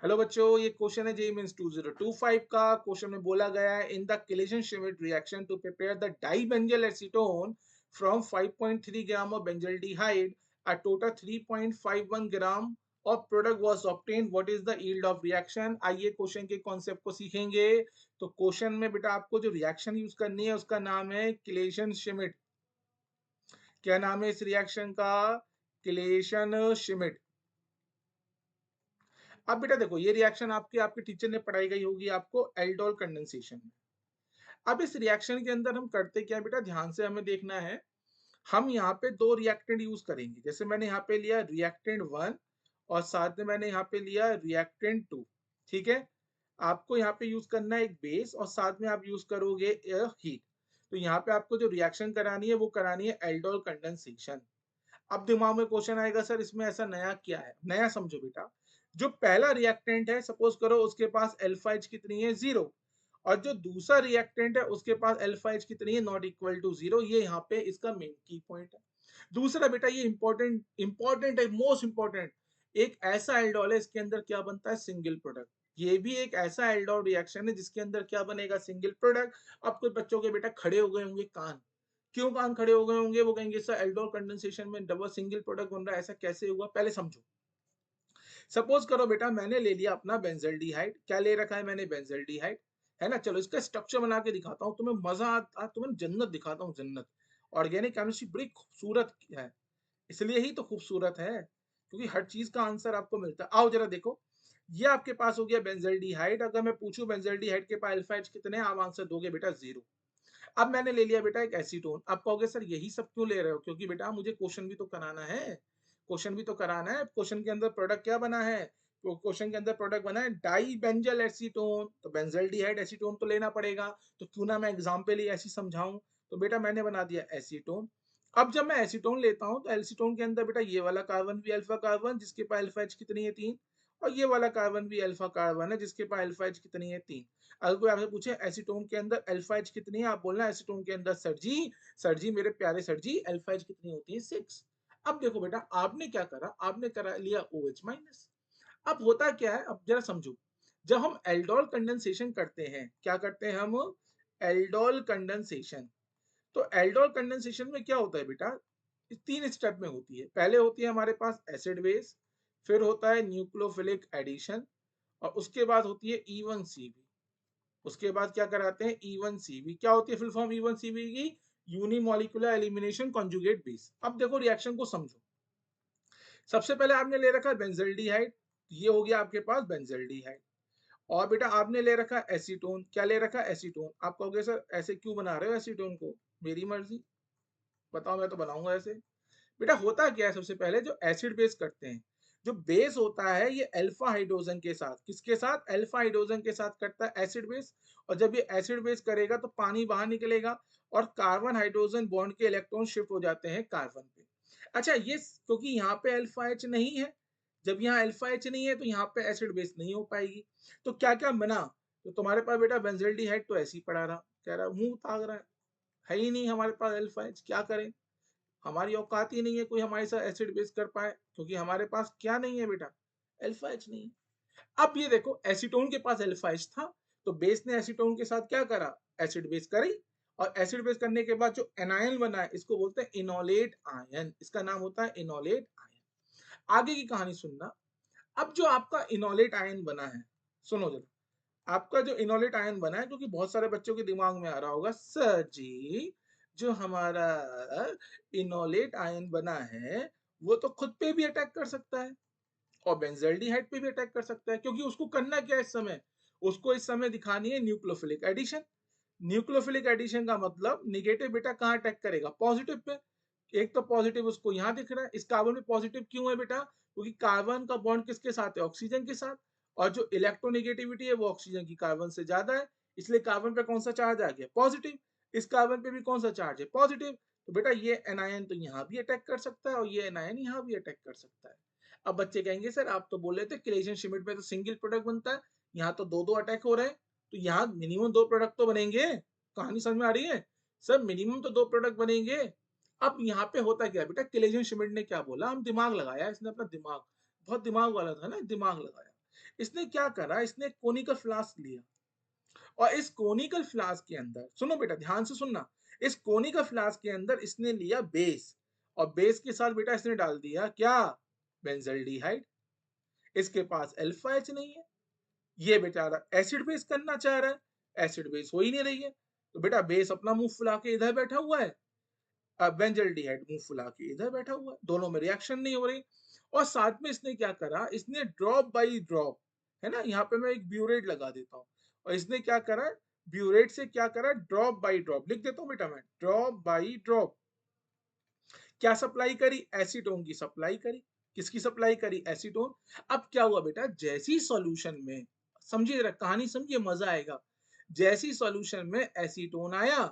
Hello बच्चों, ये question है जेईई मेंस 2025 का। क्वेश्चन में बोला गया है in the Claisen Schmidt reaction to prepare the dibenzal acetone from 5.3 gram of benzaldehyde a total 3.51 gram of product was obtained, what is the yield of reaction. आइए question के concept को सीखेंगे। तो क्वेश्चन में बेटा आपको जो रिएक्शन यूज करनी है उसका नाम है केलेशन श्मिट। क्या नाम है इस रिएक्शन का? Chelation Schmidt. अब बेटा देखो, ये रिएक्शन आपके आपके टीचर ने पढ़ाई गई होगी आपको एल्डोल कंडेंसेशन में। अब इस रिएक्शन के अंदर हम करते क्या बेटा, ध्यान से हमें देखना है। हम यहाँ पे दो रिएक्टेंट यूज करेंगे। जैसे मैंने यहाँ पे लिया रिएक्टेंट 1 और साथ में मैंने यहाँ पे लिया रिएक्टेंट 2। ठीक है, आपको यहाँ पे यूज करना है एक बेस और साथ में आप यूज करोगे हीट। तो यहाँ पे आपको जो रिएक्शन करानी है वो करानी है एल्डोल कंडेंसेशन। अब दिमाग में क्वेश्चन आएगा, सर इसमें ऐसा नया क्या है? नया समझो बेटा, जो पहला रिएक्टेंट है सपोज करो उसके पास अल्फा एच कितनी है, 0। और जो दूसरा रिएक्टेंट है उसके पास अल्फा एच कितनी है, नॉट इक्वल टू 0। ये यहाँ पे इसका मेन की पॉइंट है। दूसरा बेटा, ये इंपॉर्टेंट है, मोस्ट इंपॉर्टेंट। एक ऐसा एल्डोल है इसके अंदर क्या बनता है, सिंगल प्रोडक्ट। ये भी एक ऐसा एल्डोल रिएक्शन है जिसके अंदर क्या बनेगा, सिंगल प्रोडक्ट। अब कुछ बच्चों के बेटा खड़े हो गए होंगे कान। क्यों कान खड़े हो गए होंगे? वो कहेंगे सर एल्डोल कंडेंसेशन में डबल सिंगल प्रोडक्ट बन रहा है, ऐसा कैसे हुआ? पहले समझो। सपोज करो बेटा मैंने ले लिया अपना बेंजल्डिहाइड। क्या ले रखा है मैंने? बेंजल्डिहाइड, है ना। चलो इसका स्ट्रक्चर बना के दिखाता हूँ तुम्हें, मजा आता, तुम्हें जन्नत दिखाता हूँ, जन्नत। ऑर्गेनिक केमिस्ट्री बड़ी खूबसूरत है, इसलिए ही तो खूबसूरत है क्योंकि हर चीज का आंसर आपको मिलता है। आओ जरा देखो, ये आपके पास हो गया बेंजल्डिहाइड। अगर मैं पूछूं बेंजल्डिहाइड के पास अल्फा एच कितने हैं, आप आंसर दोगे बेटा 0। अब मैंने ले लिया बेटा एक एसीटोन। आप कहोगे सर यही सब क्यों ले रहे हो? क्योंकि बेटा मुझे क्वेश्चन भी तो कराना है, क्वेश्चन भी तो कराना है। क्वेश्चन के अंदर प्रोडक्ट क्या बना है? तो क्वेश्चन के अंदर प्रोडक्ट बना है डाई बेंजल एसीटोन, तो बेंजल्डिहाइड एसीटोन तो लेना पड़ेगा। तो क्यों ना मैं एग्जाम्पल ही ऐसी समझाऊं। तो बेटा मैंने बना दिया एसीटोन। अब जब मैं एसीटोन लेता हूं तो एसीटोन के अंदर बेटा ये वाला कार्बन भी अल्फा कार्बन जिसके पास अल्फा एच कितनी है, 3। और ये वाला कार्बन भी अल्फा कार्बन है जिसके पास अल्फा एच कितनी है, 3। अगर कोई आपसे पूछे एसीटोन के अंदर अल्फा एच कितनी है, आप बोलना एसीटोन के अंदर सर जी मेरे प्यारे सर जी अल्फा एच कितनी होती है, 6। अब देखो बेटा आपने क्या करा, आपने करा लिया OH माइनस। अब होता क्या है, अब जरा समझो। जब हम एल्डोल कंडेंसेशन करते हैं, क्या करते हैं हम? Aldol condensation. तो एल्डोल कंडेंसेशन में क्या होता है बेटा, 3 स्टेप में होती है। पहले होती है हमारे पास एसिड बेस, फिर होता है न्यूक्लियोफिलिक एडिशन, और उसके बाद होती है E1CB। उसके बाद क्या कराते हैं, E1CB। क्या होती है फुल फॉर्म E1CB की? Unimolecular elimination conjugate base. अब देखो रिएक्शन को समझो। सबसे पहले आपने ले रखा है बेंजल्डिहाइड, ये हो गया आपके पास बेंजल्डिहाइड। और बेटा आपने ले रखा है एसीटोन। क्या ले रखा है? एसीटोन। आप कहोगे सर ऐसे क्यों बना रहे हो एसीटोन को? मेरी मर्जी, बताओ, मैं तो बनाऊंगा ऐसे। बेटा होता क्या है, सबसे पहले जो एसिड बेस करते हैं, जो बेस होता है ये अल्फा हाइड्रोजन के साथ, किसके साथ? अल्फा हाइड्रोजन के साथ करता है एसिड बेस। और जब ये एसिड बेस करेगा तो पानी बाहर निकलेगा और कार्बन हाइड्रोजन बॉन्ड के इलेक्ट्रॉन शिफ्ट हो जाते हैं कार्बन पे। अच्छा, ये क्योंकि यहाँ पे अल्फा एच नहीं है, जब यहाँ अल्फा एच नहीं है तो यहाँ पे एसिड बेस नहीं हो पाएगी। तो क्या क्या बना? तो तुम्हारे पास बेटा बेंजल्डिहाइड तो ऐसे ही पड़ा रहा, कह रहा मुंह ताग रहा है ही नहीं हमारे पास अल्फा एच, क्या करें? हमारी औकात ही नहीं है कोई हमारे साथ एसिड बेस कर पाए, क्योंकि हमारे पास क्या नहीं है बेटा, अल्फा एच नहीं है। अब ये देखो एसीटोन के पास अल्फा एच था, तो बेस ने एसीटोन के साथ क्या करा, एसिड बेस करी। और एसिड बेस करने के बाद जो एनायन बना है इसको बोलते हैं इनोलेट आयन, इसका नाम होता है इनोलेट आयन। आगे की कहानी सुनना। अब जो आपका इनोलेट आयन बना है, सुनो जरा, आपका जो इनोलेट आयन बना है, क्योंकि बहुत सारे बच्चों के दिमाग में आ रहा होगा सर जी जो हमारा इनोलेट आयन बना है वो तो खुद पे भी अटैक कर सकता है और बेंजल्डिहाइड पे भी अटैक कर सकता है, क्योंकि उसको करना क्या है इस समय, उसको इस समय दिखानी है न्यूक्लियोफिलिक एडिशन। न्यूक्लियोफिलिक एडिशन का मतलब निगेटिव बेटा कहाँ अटैक करेगा, पॉजिटिव पे। एक तो पॉजिटिव उसको यहाँ दिख रहा है, इस कार्बन में पॉजिटिव क्यों है बेटा? क्योंकि कार्बन का बॉन्ड किसके साथ है, ऑक्सीजन के साथ। और जो इलेक्ट्रोनेगेटिविटी है वो ऑक्सीजन की कार्बन से ज्यादा है, इसलिए कार्बन पे कौन सा चार्ज आ गया, पॉजिटिव। इस कार्बन पे भी कौन सा चार्ज है, पॉजिटिव। तो बेटा ये एनायन तो यहाँ भी अटैक कर सकता है और ये एनायन यहाँ भी अटैक कर सकता है। अब बच्चे कहेंगे सर आप तो बोल रहे थे क्लेशन श्मिट में तो सिंगल प्रोडक्ट बनता है, यहाँ तो दो दो अटैक हो रहे हैं, तो यहाँ मिनिमम दो प्रोडक्ट तो बनेंगे। कहानी समझ में आ रही है? सर मिनिमम तो दो प्रोडक्ट बनेंगे। अब यहाँ पे होता क्या बेटा, क्लेजन श्मिट ने क्या बोला, हम दिमाग लगाया, इसने अपना दिमाग, बहुत दिमाग वाला था ना, दिमाग लगाया। इसने क्या करा, इसने कोनिकल फ्लास्क लिया और इस कोनिकल फ्लास्क के अंदर, सुनो बेटा ध्यान से सुनना, इस कोनिकल फ्लास्क के अंदर इसने लिया बेस और बेस के साथ बेटा इसने डाल दिया क्या, बेंजल्डिहाइड। इसके पास अल्फा एच नहीं है, ये बेचारा एसिड बेस करना चाह रहा है, एसिड बेस हो ही नहीं रही है, तो बेटा बेस अपना मुंह फुला के इधर बैठा हुआ है, अब बेंजल्डिहाइड मुंह फुला के इधर बैठा हुआ है, दोनों में रिएक्शन नहीं हो रही। और साथ में इसने क्या करा, इसने ड्रॉप बाई ड्रॉप, है ना, यहाँ पे मैं एक ब्यूरेट लगा देता हूँ, और इसने क्या करा, ब्यूरेट से क्या करा, ड्रॉप बाई ड्रॉप लिख देता हूँ बेटा मैं, ड्रॉप बाई ड्रॉप क्या सप्लाई करी, एसीटोन की सप्लाई करी। किसकी सप्लाई करी, एसीटोन। अब क्या हुआ बेटा, जैसी सॉल्यूशन में, समझिए जरा कहानी समझिए, मजा आएगा, जैसी सॉल्यूशन में एसीटोन आया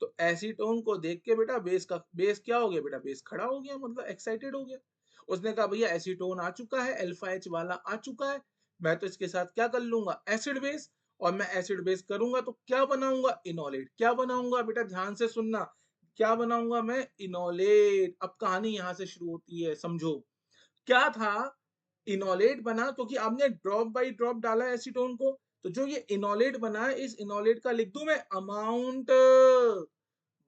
तो एसीटोन को देख के बेटा बेस क्या हो गया बेटा, बेस खड़ा हो गया, मतलब एक्साइटेड हो गया। उसने कहा भैया एसीटोन आ चुका है, अल्फा एच वाला आ चुका है, मैं तो इसके साथ क्या कर लूंगा, एसिड बेस, और मैं एसिड बेस करूंगा तो क्या बनाऊंगा, इनोलेट। क्या बनाऊंगा बेटा, ध्यान से सुनना, क्या बनाऊंगा मैं, इनोलेट। अब कहानी यहां से शुरू होती है, समझो क्या था, इनोलेट बना क्योंकि आपने ड्रॉप बाई ड्रॉप डाला एसीटोन को, तो जो ये इनोलेट बना है, इस इनोलेट का लिख दूं मैं अमाउंट,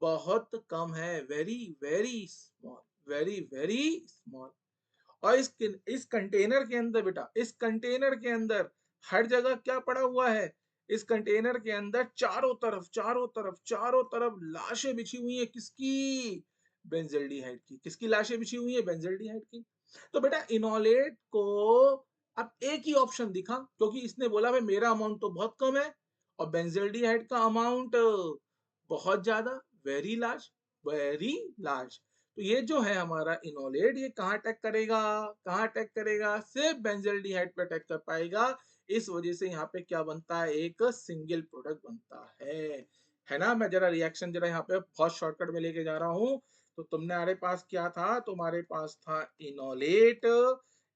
बहुत कम है, very very small, very very small. और इस कंटेनर के अंदर बेटा, इस कंटेनर के अंदर हर जगह क्या पड़ा हुआ है, इस कंटेनर के अंदर चारों तरफ चारों तरफ चारों तरफ लाशें बिछी हुई है, किसकी, बेंजल्डिहाइड की। किसकी लाशें बिछी हुई है, बेंजल्डिहाइड की। तो बेटा इनोलेट को अब एक ही ऑप्शन दिखा, क्योंकि इसने बोला भाई मेरा अमाउंट तो बहुत कम है और बेंजल्डिहाइड का अमाउंट बहुत ज्यादा, वेरी लार्ज, वेरी लार्ज। तो ये जो है हमारा इनोलेट, ये कहाँ अटैक करेगा, कहाँ अटैक करेगा, सिर्फ बेंजल्डिहाइड पे अटैक कर पाएगा। इस वजह से यहाँ पे क्या बनता है, एक सिंगल प्रोडक्ट बनता है ना। मैं जरा रिएक्शन जरा यहाँ पे बहुत शॉर्टकट में लेके जा रहा हूँ। तो तुम्हारे पास क्या था, तुम्हारे पास था इनोलेट,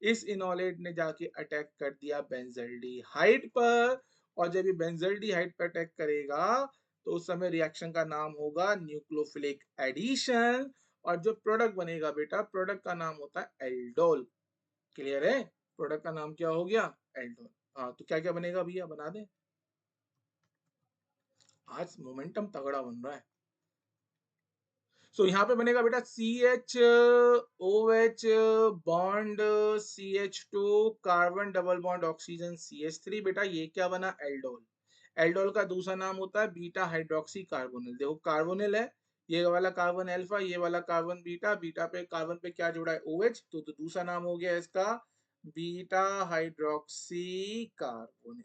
इस इनोलेट ने जाके अटैक कर दिया बेंजल्डिहाइड पर, और जब ये बेंजल्डिहाइड पर अटैक करेगा तो उस समय रिएक्शन का नाम होगा न्यूक्लियोफिलिक एडिशन, और जो प्रोडक्ट बनेगा बेटा, प्रोडक्ट का नाम होता है एल्डोल। क्लियर है, प्रोडक्ट का नाम क्या हो गया, एल्डोल। हाँ तो क्या क्या बनेगा भैया, बना दे, आज मोमेंटम तगड़ा बन रहा है। सो यहाँ पे बनेगा बेटा CH OH bond CH2, carbon double bond oxygen CH3, बेटा ये क्या बना, एल्डोल। एल्डोल का दूसरा नाम होता है बीटा हाइड्रोक्सी कार्बोनिल। देखो कार्बोनिल है, ये वाला कार्बन अल्फा, ये वाला कार्बन बीटा, बीटा पे कार्बन पे क्या जुड़ा है, OH, तो दूसरा नाम हो गया इसका बीटा हाइड्रोक्सी कार्बोनिल।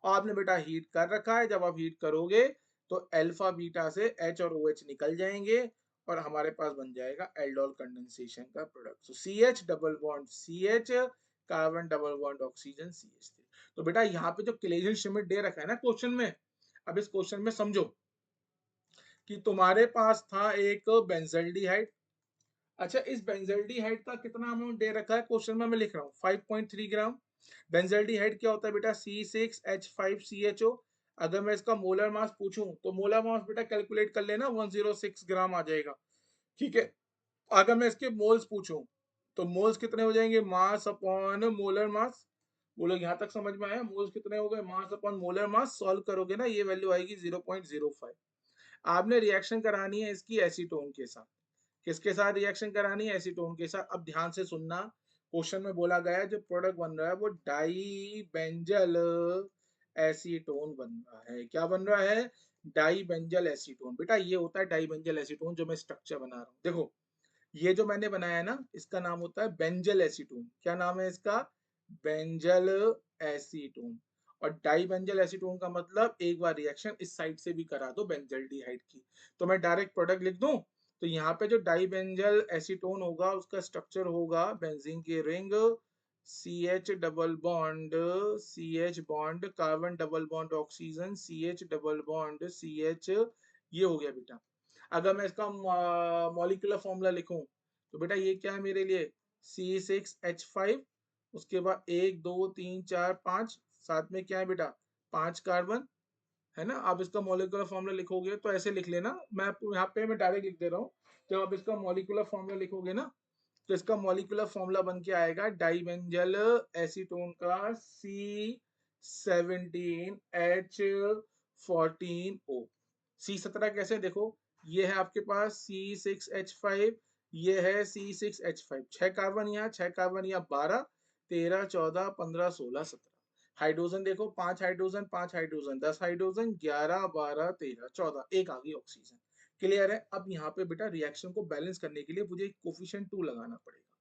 और आपने बेटा हीट कर रखा है, जब आप हीट करोगे तो अल्फा बीटा से H और OH निकल जाएंगे और हमारे पास बन जाएगा एल्डोल कंडेंसेशन का प्रोडक्ट। सो CH double bond CH, carbon double bond oxygen CH3। तो बेटा यहाँ पे जो क्लेजन श्मिट दे रखा है ना क्वेश्चन में, अब इस क्वेश्चन में समझो कि तुम्हारे पास था एक बेंजल्डिहाइड। अच्छा इस बेंजल्डिहाइड का कितना अमाउंट दे रखा है क्वेश्चन में, मैं लिख रहा हूँ 5.3 ग्राम। बेंजल्डिहाइड क्या होता है बेटा, C6H5CHO। अगर मैं इसका मोलर मास पूछूं तो मोलर मास बेटा कैलकुलेट कर लेना, 106 ग्राम आ जाएगा, ठीक है। अगर मैं इसके मोल्स पूछूं तो मोल्स कितने हो जाएंगे, मास अपॉन मोलर मास। वो लोग यहाँ तक समझ में आया, मोल्स कितने हो गए, mass upon molar mass, solve करोगे ना ये वैल्यू आएगी 0.05। आपने रिएक्शन करानी है इसकी एसीटोन के साथ, किसके साथ रिएक्शन करानी है, एसीटोन के साथ। अब ध्यान से सुनना, क्वेश्चन में बोला गया है जो प्रोडक्ट बन रहा है वो डाई बेंजल एसीटोन बन रहा है। क्या बन रहा है, डाई बेंजल एसीटोन। बेटा ये होता है डाई बेंजल एसीटोन जो मैं स्ट्रक्चर बना रहा हूँ। देखो ये जो मैंने बनाया है ना, इसका नाम होता है बेंजल एसीटोन। क्या नाम है इसका, बेंजल एसीटोन। और डाई बेंजल एसीटोन का मतलब एक बार रिएक्शन इस साइड से भी करा दो बेंजल्डिहाइड की, तो मैं डायरेक्ट प्रोडक्ट लिख दूं। तो यहाँ पे जो डाई बेंजल एसीटोन होगा उसका स्ट्रक्चर होगा बेंजीन की ring, CH double bond CH bond carbon double bond oxygen CH double bond CH, ये हो गया बेटा। अगर मैं इसका मॉलिक्यूलर फॉर्मूला लिखूं तो बेटा ये क्या है मेरे लिए, C6H5, उसके बाद 1 2 3 4 5, साथ में क्या है बेटा, 5 कार्बन, है ना। आप इसका मॉलिक्यूलर फॉर्मूला लिखोगे तो ऐसे लिख लेना, मैं आपको यहाँ पे मैं डायरेक्ट लिख दे रहा हूँ। जब आप इसका मॉलिक्यूलर फॉर्मूला लिखोगे ना तो इसका मॉलिक्यूलर फॉर्मूला बन के आएगा डाइबेंजल एसीटोन का C17H14O। C17 कैसे देखो, ये है आपके पास C6H5, ये है C6H5, 6 कार्बन यहाँ, 6 कार्बन यहाँ, 12 13 14 15 16 17 हाइड्रोजन देखो, 5 हाइड्रोजन 5 हाइड्रोजन 10 हाइड्रोजन 11 12 13 14, एक आ गई ऑक्सीजन। क्लियर है। अब यहाँ पे बेटा रिएक्शन को बैलेंस करने के लिए मुझे कोफिशिएंट 2 लगाना पड़ेगा।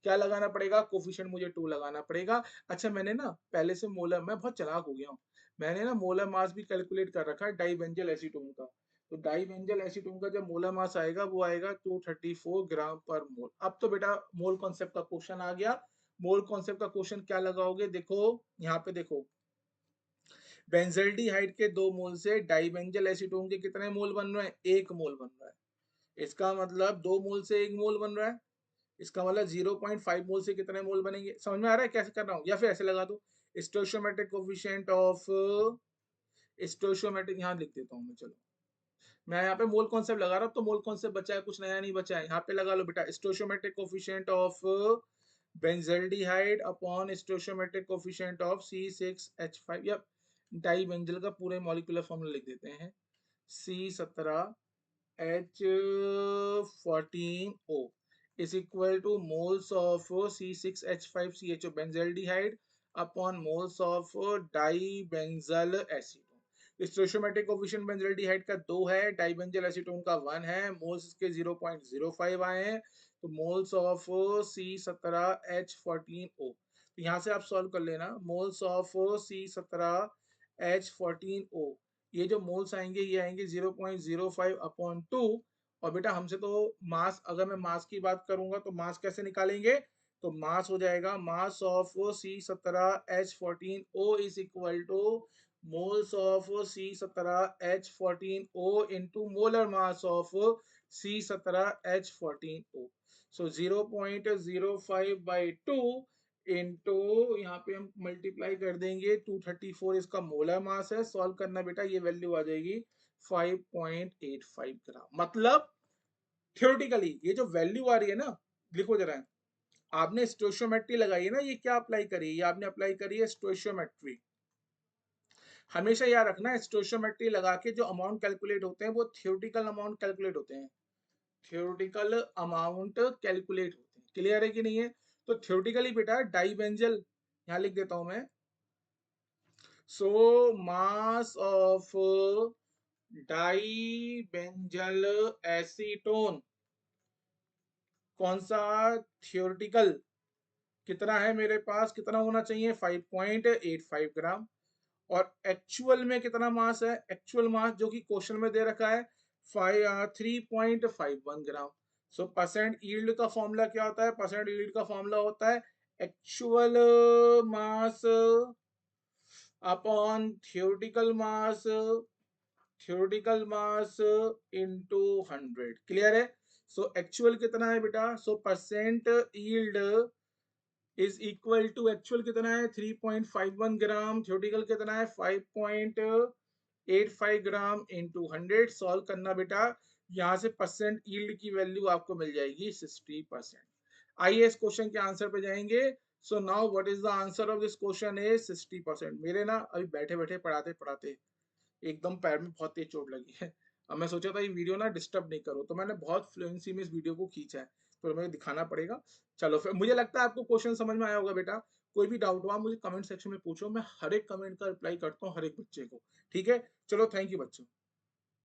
क्या लगाना पड़ेगा? कोफिशिएंट मुझे 2 लगाना पड़ेगा। अच्छा मैंने ना पहले से मोलर, मैं बहुत चालाक हो गया हूँ, मैंने ना मोलर मास भी कैलकुलेट कर रखा है डाइबेंजल एसीटोन का। तो डाइबेंजल एसीटोन का जब मोलर मास आएगा वो आएगा 234 ग्राम पर मोल। अब तो बेटा मोल कॉन्सेप्ट का क्वेश्चन आ गया। मोल कॉन्सेप्ट का क्वेश्चन क्या लगाओगे? देखो यहाँ पे देखो, बेंजल्डिहाइड के 2 मोल से डाइबेंजल एसीटोन के कितने मोल बन रहे हैं? 1 मोल बन रहा है। इसका मतलब 2 मोल से 1 मोल बन रहा है। इसका मतलब 0.5 मोल से कितने मोल बनेंगे? समझ में आ रहा है कैसे कर रहा हूँ? या फिर ऐसे लगा दो, स्टोइचियोमेट्रिक कोफिशिएंट ऑफ, स्टोइचियोमेट्रिक यहाँ लिख देता हूँ मैं, चलो मैं यहाँ पे मोल कॉन्सेप्ट लगा रहा हूँ, तो मोल कॉन्सेप्ट बचा है, कुछ नया नहीं बचा है। यहाँ पे लगा लो बेटा stoichiometric coefficient of benzaldehyde upon stoichiometric coefficient of C6H5, या डाइबेंजल का पूरे मॉलिक्यूलर फॉर्मूला लिख देते हैं, C17H14O is equal to moles of C6H5CHO benzaldehyde upon moles of dibenzyl acetone। Stoichiometric coefficient benzaldehyde का 2 है, डाइबेंजल एसीटोन का 1 है, मोल्स के 0.05 आए हैं, तो मोल्स ऑफ C17H14O। तो यहाँ से आप सॉल्व कर लेना, मोल्स ऑफ C17H14O, ये जो मोल्स आएंगे ये आएंगे 0.05 अपॉन 2। और बेटा हमसे तो मास, अगर मैं मास की बात करूंगा तो मास कैसे निकालेंगे? तो मास हो जाएगा mass of C17H14O is equal two moles of C17H14O into molar mass of C17H14O। So 0.05 by 2 into, यहाँ पे हम मल्टीप्लाई कर देंगे 234, इसका मोलर मास है। सॉल्व करना बेटा, ये वैल्यू आ जाएगी 5.85 ग्राम। मतलब थियोरेटिकली ये जो वैल्यू आ रही है ना, लिखो जरा, आपने स्टोइचियोमेट्री लगाई है ना, ये क्या अप्लाई करी है? ये आपने अप्लाई करी है स्टोइचियोमेट्री। हमेशा याद रखना, स्टोइचियोमेट्री लगा के जो अमाउंट कैलकुलेट होते हैं वो थियोरेटिकल अमाउंट कैलकुलेट होते हैं, थियोरेटिकल अमाउंट कैलकुलेट होते हैं। क्लियर है कि नहीं है? तो थियोरेटिकली बेटा डाइबेंजल, यहाँ लिख देता हूं मैं, सो मास ऑफ डाइबेंजल एसीटोन, कौन सा? थियोरेटिकल कितना है मेरे पास, कितना होना चाहिए? 5.85 ग्राम। और एक्चुअल में कितना मास है? एक्चुअल मास जो कि क्वेश्चन में दे रखा है 3.51 ग्राम। सो परसेंट यील्ड का फॉर्मूला क्या होता है? परसेंट यील्ड का फॉर्मूला होता है actual mass upon theoretical mass into 100। Clear है? सो एक्चुअल कितना है बेटा? So percent yield is equal to, actual कितना है 3.51 ग्राम, थियोरेटिकल कितना है 5.85 ग्राम इंटू 100। सॉल्व करना बेटा, यहाँ से परसेंट यील्ड की वैल्यू आपको मिल जाएगी 60%। आइए इस क्वेश्चन के आंसर पे जाएंगे। So now what is the answer of this question is 60%। मेरे ना अभी बैठे बैठे पढ़ाते पढ़ाते एकदम पैर में बहुत तेज चोट लगी है। अब मैं सोचा था ये वीडियो ना डिस्टर्ब नहीं करो, तो मैंने बहुत फ्लुएंसी में इस वीडियो को खींचा है, तो मुझे दिखाना पड़ेगा। चलो फिर, मुझे लगता है आपको क्वेश्चन समझ में आया होगा बेटा। कोई भी डाउट हुआ मुझे कमेंट सेक्शन में पूछो, मैं हर एक कमेंट का रिप्लाई करता हूँ हर एक बच्चे को। ठीक है, चलो थैंक यू बच्चों।